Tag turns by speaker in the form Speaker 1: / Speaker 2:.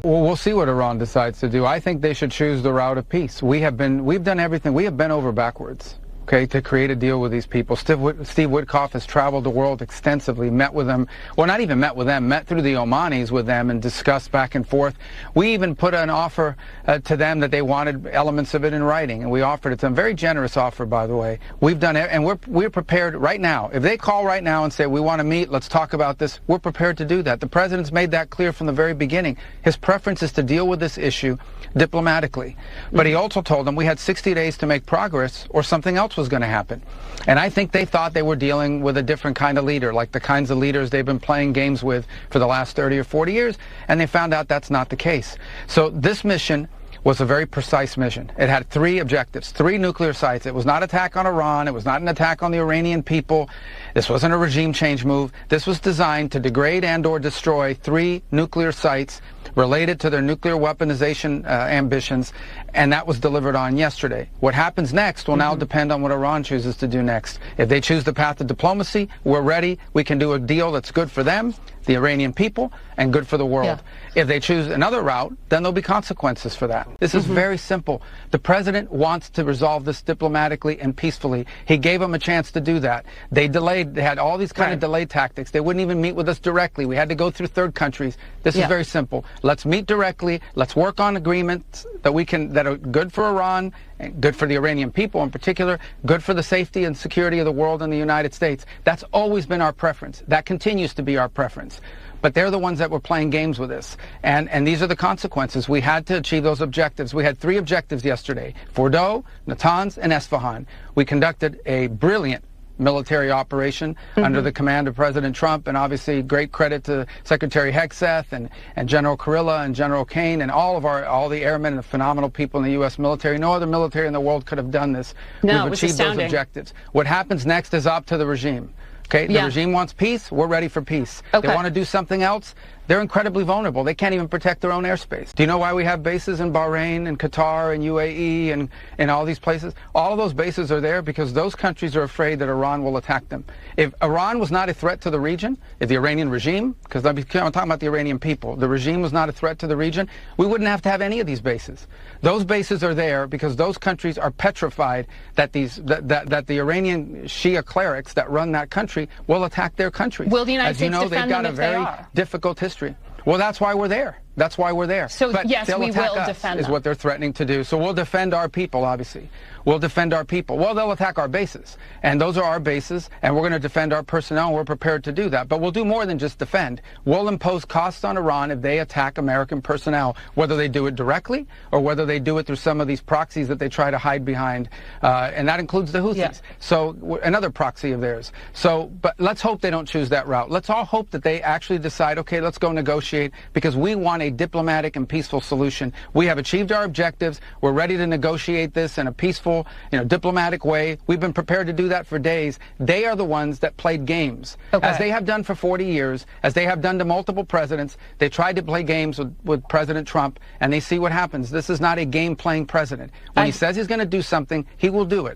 Speaker 1: Well, we'll see what Iran decides to do. I think they should choose the route of peace. We've done everything. We have bent over backwards, okay, to create a deal with these people. Steve Witkoff has traveled the world extensively, met with them. Well, not even met with them, met through the Omanis with them and discussed back and forth. We even put an offer to them that they wanted elements of it in writing, and we offered it to them. Very generous offer, by the way. We've done it, and we're prepared right now. If they call right now and say, we want to meet, let's talk about this, we're prepared to do that. The president's made that clear from the very beginning. His preference is to deal with this issue diplomatically. But he also told them we had 60 days to make progress or something else was going to happen. And I think they thought they were dealing with a different kind of leader, like the kinds of leaders they've been playing games with for the last 30 or 40 years, and they found out that's not the case. So this mission was a very precise mission. It had 3 objectives, 3 nuclear sites. It was not an attack on Iran. It was not an attack on the Iranian people. This wasn't a regime change move. This was designed to degrade and or destroy 3 nuclear sites related to their nuclear weaponization ambitions, and that was delivered on yesterday. What happens next will now depend on what Iran chooses to do next. If they choose the path of diplomacy, we're ready. We can do a deal that's good for them, the Iranian people, and good for the world. Yeah. If they choose another route, then there'll be consequences for that. This is very simple. The president wants to resolve this diplomatically and peacefully. He gave them a chance to do that. They delayed. They had all these kind of delay tactics. They wouldn't even meet with us directly. We had to go through third countries. This is very simple. Let's meet directly. Let's work on agreements that are good for Iran, and good for the Iranian people in particular, good for the safety and security of the world and the United States. That's always been our preference. That continues to be our preference. But they're the ones that were playing games with us. And these are the consequences. We had to achieve those objectives. We had 3 objectives yesterday: Fordow, Natanz, and Esfahan. We conducted a brilliant military operation under the command of President Trump, and obviously great credit to Secretary Hegseth and General Kurilla and General Kane and all the airmen and the phenomenal people in the U.S. military. No other military in the world could have done this.
Speaker 2: No,
Speaker 1: we've achieved those objectives. What happens next is up to the regime. Okay, the regime wants peace. We're ready for peace. They want to do something else. They're incredibly vulnerable. They can't even protect their own airspace. Do you know why we have bases in Bahrain and Qatar and UAE and all these places? All of those bases are there because those countries are afraid that Iran will attack them. If Iran was not a threat to the region, if the Iranian regime, because I'm talking about the Iranian people, the regime was not a threat to the region, we wouldn't have to have any of these bases. Those bases are there because those countries are petrified that that the Iranian Shia clerics that run that country will attack their countries.
Speaker 2: Will the United States defend
Speaker 1: they've got
Speaker 2: them
Speaker 1: a
Speaker 2: if
Speaker 1: very
Speaker 2: they are?
Speaker 1: difficult history. Well, that's why we're there. That's why we're there.
Speaker 2: So
Speaker 1: but
Speaker 2: yes, we will
Speaker 1: us,
Speaker 2: defend
Speaker 1: is
Speaker 2: them.
Speaker 1: what they're threatening to do. So we'll defend our people, obviously. We'll defend our people. Well, they'll attack our bases. And those are our bases, and we're going to defend our personnel, and we're prepared to do that. But we'll do more than just defend. We'll impose costs on Iran if they attack American personnel, whether they do it directly or whether they do it through some of these proxies that they try to hide behind. And that includes the Houthis.
Speaker 2: Yeah.
Speaker 1: So another proxy of theirs. So, but let's hope they don't choose that route. Let's all hope that they actually decide, okay, let's go negotiate, because we want a diplomatic and peaceful solution. We have achieved our objectives. We're ready to negotiate this in a peaceful, diplomatic way. We've been prepared to do that for days. They are the ones that played games, as they have done for 40 years, as they have done to multiple presidents. They tried to play games with President Trump, and they see what happens. This is not a game-playing president. When he says he's going to do something, he will do it.